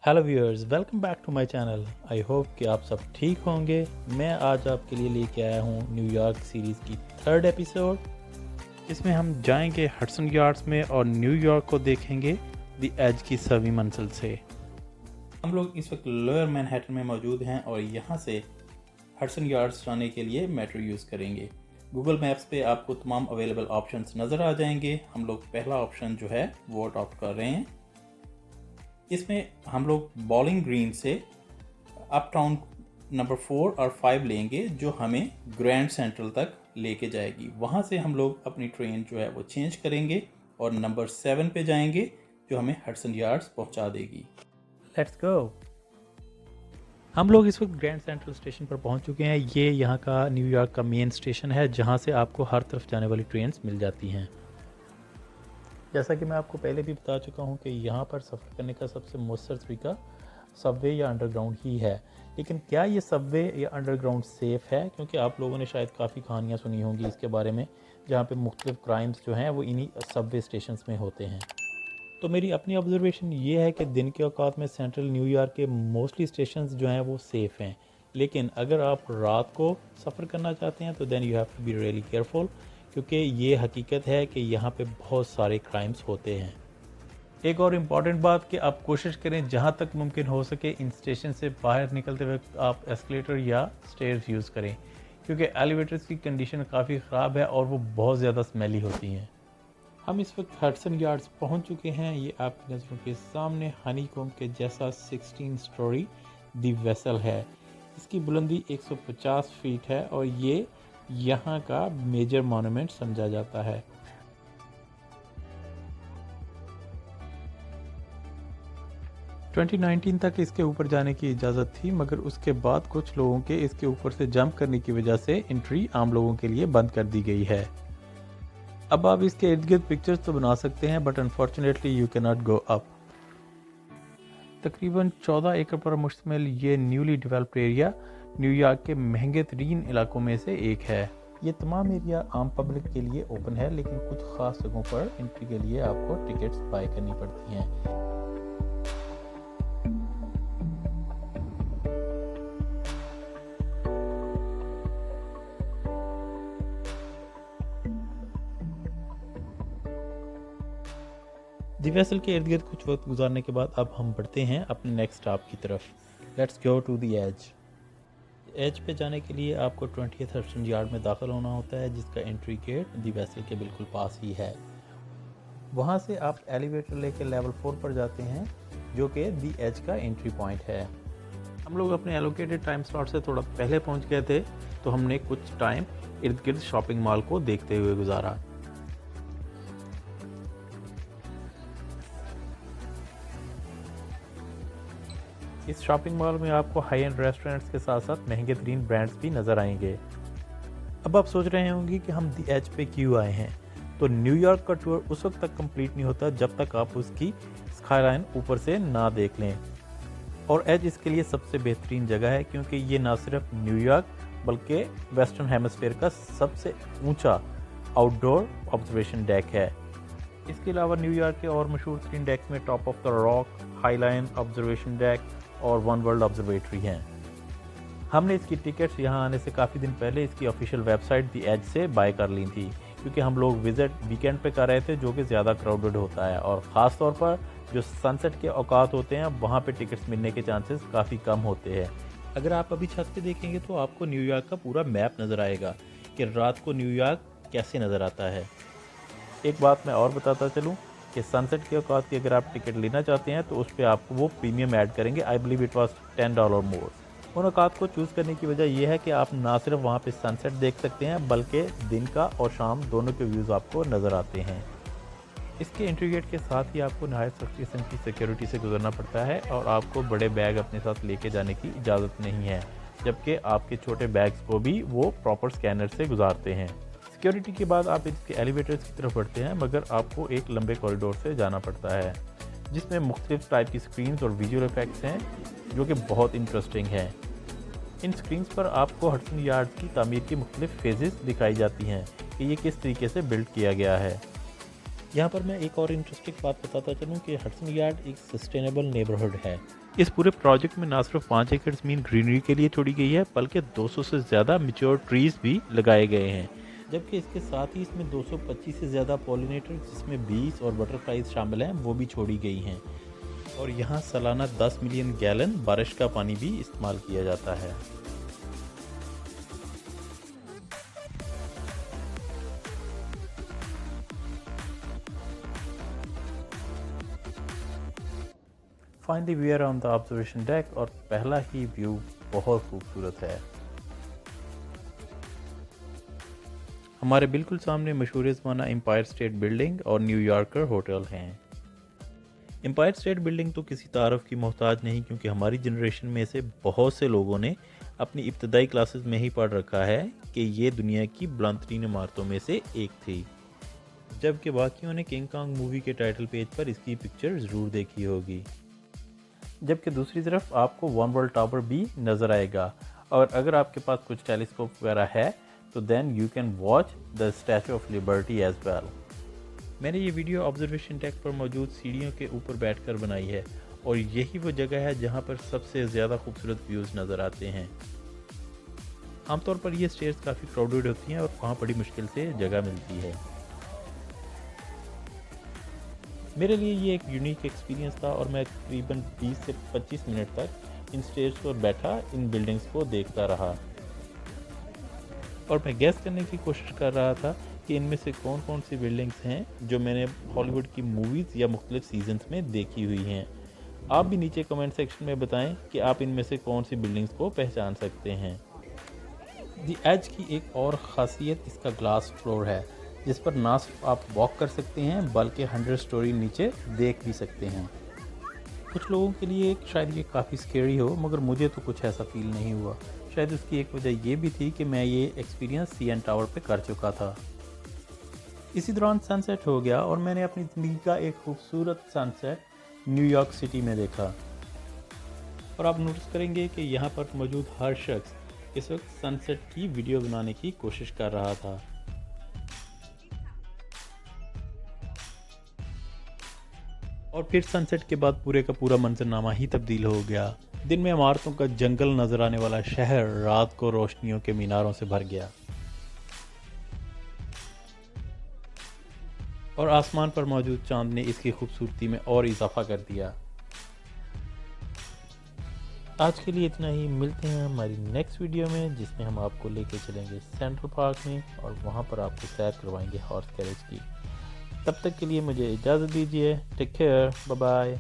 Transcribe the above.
Hello viewers, welcome back to my channel. I hope कि आप सब ठीक होंगे। मैं आज आपके लिए लेके आया हूँ न्यूयॉर्क सीरीज़ की थर्ड एपिसोड। इसमें हम जाएंगे हडसन यार्ड्स में और न्यूयॉर्क को देखेंगे द एज की 7वीं मंजिल से। हम लोग इस वक्त लोअर मैनहट्टन में मौजूद हैं और यहाँ से हडसन यार्ड्स जाने के लिए मेट्रो यूज़ करेंगे। गूगल मैप्स पे आपको तमाम अवेलेबल ऑप्शंस नज़र आ जाएंगे। हम लोग पहला ऑप्शन जो है वो अडॉप्ट कर रहे हैं। इसमें हम लोग बॉलिंग ग्रीन से अप टाउन नंबर 4 और 5 लेंगे, जो हमें ग्रैंड सेंट्रल तक लेके जाएगी। वहाँ से हम लोग अपनी ट्रेन जो है वो चेंज करेंगे और नंबर 7 पे जाएंगे, जो हमें हडसन यार्ड्स पहुँचा देगी। Let's go. हम लोग इस वक्त ग्रैंड सेंट्रल स्टेशन पर पहुँच चुके हैं। ये यहाँ का न्यूयॉर्क का मेन स्टेशन है, जहाँ से आपको हर तरफ जाने वाली ट्रेन्स मिल जाती हैं। जैसा कि मैं आपको पहले भी बता चुका हूँ कि यहाँ पर सफ़र करने का सबसे मौसर तरीका सबवे या अंडरग्राउंड ही है। लेकिन क्या ये सबवे या अंडरग्राउंड सेफ़ है? क्योंकि आप लोगों ने शायद काफ़ी कहानियाँ सुनी होंगी इसके बारे में, जहाँ पे मुख्तलिफ क्राइम्स जो हैं वो इन्हीं सबवे स्टेशंस में होते हैं। तो मेरी अपनी ऑब्जर्वेशन ये है कि दिन के औकात में सेंट्रल न्यूयॉर्क के मोस्टली स्टेशंस जो हैं वो सेफ़ हैं। लेकिन अगर आप रात को सफ़र करना चाहते हैं तो then you have to be really careful, क्योंकि ये हकीकत है कि यहाँ पे बहुत सारे क्राइम्स होते हैं। एक और इम्पॉर्टेंट बात कि आप कोशिश करें जहाँ तक मुमकिन हो सके इन स्टेशन से बाहर निकलते वक्त आप एस्केलेटर या स्टेयर्स यूज़ करें, क्योंकि एलिवेटर्स की कंडीशन काफ़ी ख़राब है और वो बहुत ज़्यादा स्मेली होती हैं। हम इस वक्त हडसन यार्ड्स पहुँच चुके हैं। ये आपकी नज़रों के सामने हनीकॉम्ब के जैसा 16 स्टोरी दी वेसल है। इसकी बुलंदी 150 फीट है और ये यहाँ का मेजर मॉन्यूमेंट समझा जाता है। ट्वेंटी 19 तक इसके ऊपर जाने की इजाज़त थी, मगर उसके बाद कुछ लोगों के इसके ऊपर से जंप करने की वजह से एंट्री आम लोगों के लिए बंद कर दी गई है। अब आप इसके इर्द गिर्द पिक्चर्स तो बना सकते हैं, but unfortunately you can not go up. तकरीबन 14 एकड़ पर मुश्तमिल ये न्यूली डेवलप्ड एरिया न्यूयॉर्क के महंगे तरीन इलाकों में से एक है। ये तमाम एरिया आम पब्लिक के लिए ओपन है, लेकिन कुछ ख़ास जगहों पर एंट्री के लिए आपको टिकट्स बाय करनी पड़ती हैं। दी वेसल के इर्द गिर्द कुछ वक्त गुजारने के बाद अब हम बढ़ते हैं अपने नेक्स्ट स्टॉप की तरफ। Let's go to the edge. Edge पे जाने के लिए आपको 20th हडसन यार्ड में दाखिल होना होता है, जिसका एंट्री गेट दी वेसल के बिल्कुल पास ही है। वहाँ से आप एलिवेटर लेके लेवल 4 पर जाते हैं, जो कि दी एज का एंट्री पॉइंट है। हम लोग अपने एलोकेटेड टाइम स्लॉट से थोड़ा पहले पहुँच गए थे, तो हमने कुछ टाइम इर्द गिर्द शॉपिंग मॉल को देखते हुए गुजारा। इस शॉपिंग मॉल में आपको हाई एंड रेस्टोरेंट्स के साथ साथ महंगे तरीन ब्रांड्स भी नज़र आएंगे। अब आप सोच रहे होंगे कि हम दी एज पे क्यों आए हैं। तो न्यूयॉर्क का टूर उस वक्त तक कंप्लीट नहीं होता जब तक आप उसकी स्काईलाइन ऊपर से ना देख लें। और एज इसके लिए सबसे बेहतरीन जगह है, क्योंकि ये ना सिर्फ न्यूयॉर्क बल्कि वेस्टर्न हेमिस्फीयर का सबसे ऊंचा आउटडोर ऑब्जर्वेशन डेक है। इसके अलावा न्यूयॉर्क के और मशहूर तरीन डेक्स में top of the rock, highline observation deck और वन वर्ल्ड ऑब्जर्वेटरी हैं। हमने इसकी टिकट्स यहाँ आने से काफ़ी दिन पहले इसकी ऑफिशियल वेबसाइट दी एज से बाय कर ली थी, क्योंकि हम लोग विज़िट वीकेंड पे कर रहे थे, जो कि ज़्यादा क्राउडेड होता है और ख़ास तौर पर जो सनसेट के औकात होते हैं वहाँ पे टिकट्स मिलने के चांसेस काफ़ी कम होते हैं। अगर आप अभी छत पे देखेंगे तो आपको न्यूयॉर्क का पूरा मैप नज़र आएगा कि रात को न्यूयॉर्क कैसे नज़र आता है। एक बात मैं और बताता चलूँ कि सनसेट के औकात की अगर आप टिकट लेना चाहते हैं तो उस पर आपको वो प्रीमियम ऐड करेंगे। आई बिलीव इट वाज $10 मोर। उन औकात को चूज़ करने की वजह यह है कि आप ना सिर्फ वहाँ पे सनसेट देख सकते हैं, बल्कि दिन का और शाम दोनों के व्यूज़ आपको नज़र आते हैं। इसके एंट्री गेट के साथ ही आपको नहायत सख्त किस्म की सिक्योरिटी से गुजरना पड़ता है और आपको बड़े बैग अपने साथ लेके जाने की इजाज़त नहीं है, जबकि आपके छोटे बैग्स को भी वो प्रॉपर स्कैनर से गुजारते हैं। सिक्योरिटी के बाद आप इसके एलिवेटर्स की तरफ बढ़ते हैं, मगर आपको एक लंबे कॉरिडोर से जाना पड़ता है, जिसमें मुख्तलिफ टाइप की स्क्रीन्स और विजुअल इफेक्ट्स हैं, जो कि बहुत इंटरेस्टिंग हैं। इन स्क्रीन्स पर आपको हडसन यार्ड्स की तामीर की मुख्तलिफ फेजेस दिखाई जाती हैं कि ये किस तरीके से बिल्ड किया गया है। यहाँ पर मैं एक और इंटरेस्टिंग बात बताता चलूँ कि हडसन यार्ड एक सस्टेनेबल नेबरहुड है। इस पूरे प्रोजेक्ट में ना सिर्फ 5 एकड़ ज़मीन ग्रीनरी के लिए छोड़ी गई है, बल्कि 200 से ज़्यादा मैच्योर ट्रीज भी लगाए गए हैं। जबकि इसके साथ ही इसमें 225 से ज़्यादा पॉलिनेटर, जिसमें बीज और बटरफ्लाइज शामिल हैं, वो भी छोड़ी गई हैं। और यहाँ सालाना 10 मिलियन गैलन बारिश का पानी भी इस्तेमाल किया जाता है। Find the view on the observation deck, और पहला ही व्यू बहुत खूबसूरत है। हमारे बिल्कुल सामने मशहूर ज़माना एम्पायर स्टेट बिल्डिंग और न्यूयॉर्कर होटल हैं। एम्पायर स्टेट बिल्डिंग तो किसी तारफ़ की मोहताज नहीं, क्योंकि हमारी जनरेशन में से बहुत से लोगों ने अपनी इब्तदाई क्लासेस में ही पढ़ रखा है कि ये दुनिया की बुलंदतरीन इमारतों में से एक थी। जबकि बाकियों ने किंग कॉन्ग मूवी के टाइटल पेज पर इसकी पिक्चर ज़रूर देखी होगी। जबकि दूसरी तरफ आपको वन वर्ल्ड टावर भी नज़र आएगा, और अगर आपके पास कुछ टेलीस्कोप वगैरह है तो then you can watch the Statue of Liberty as well. मैंने ये वीडियो ऑब्जर्वेशन डेक पर मौजूद सीढ़ियों के ऊपर बैठकर बनाई है, और यही वो जगह है जहाँ पर सबसे ज़्यादा खूबसूरत व्यूज़ नज़र आते हैं। आमतौर पर ये स्टेयर्स काफ़ी क्राउडेड होती हैं और वहाँ बड़ी मुश्किल से जगह मिलती है। मेरे लिए ये एक यूनिक एक्सपीरियंस था, और मैं तकरीबन 20 से 25 मिनट तक इन स्टेयर्स पर बैठा इन बिल्डिंग्स को देखता रहा, और मैं गैस करने की कोशिश कर रहा था कि इनमें से कौन कौन सी बिल्डिंग्स हैं जो मैंने हॉलीवुड की मूवीज़ या मुख्तलिफ सीजन्स में देखी हुई हैं। आप भी नीचे कमेंट सेक्शन में बताएं कि आप इनमें से कौन सी बिल्डिंग्स को पहचान सकते हैं। दी एज की एक और ख़ासियत इसका ग्लास फ्लोर है, जिस पर ना सिर्फ आप वॉक कर सकते हैं बल्कि 100 स्टोरी नीचे देख भी सकते हैं। कुछ लोगों के लिए शायद ये काफ़ी स्केरी हो, मगर मुझे तो कुछ ऐसा फील नहीं हुआ। शायद उसकी एक वजह ये भी थी कि मैं ये एक्सपीरियंस सीएन टावर पे कर चुका था। इसी दौरान सनसेट हो गया, और मैंने अपनी ज़िंदगी का एक खूबसूरत सनसेट न्यूयॉर्क सिटी में देखा। और आप नोटिस करेंगे कि यहाँ पर मौजूद हर शख्स इस वक्त सनसेट की वीडियो बनाने की कोशिश कर रहा था। और फिर सनसेट के बाद पूरे का पूरा मंजरनामा ही तब्दील हो गया। दिन में इमारतों का जंगल नजर आने वाला शहर रात को रोशनियों के मीनारों से भर गया, और आसमान पर मौजूद चांद ने इसकी खूबसूरती में और इजाफा कर दिया। आज के लिए इतना ही। मिलते हैं हमारी नेक्स्ट वीडियो में, जिसमें हम आपको लेके चलेंगे सेंट्रल पार्क में, और वहाँ पर आपको सैर करवाएंगे हॉर्स कैरेज की। तब तक के लिए मुझे इजाज़त दीजिए। Take care, bye bye.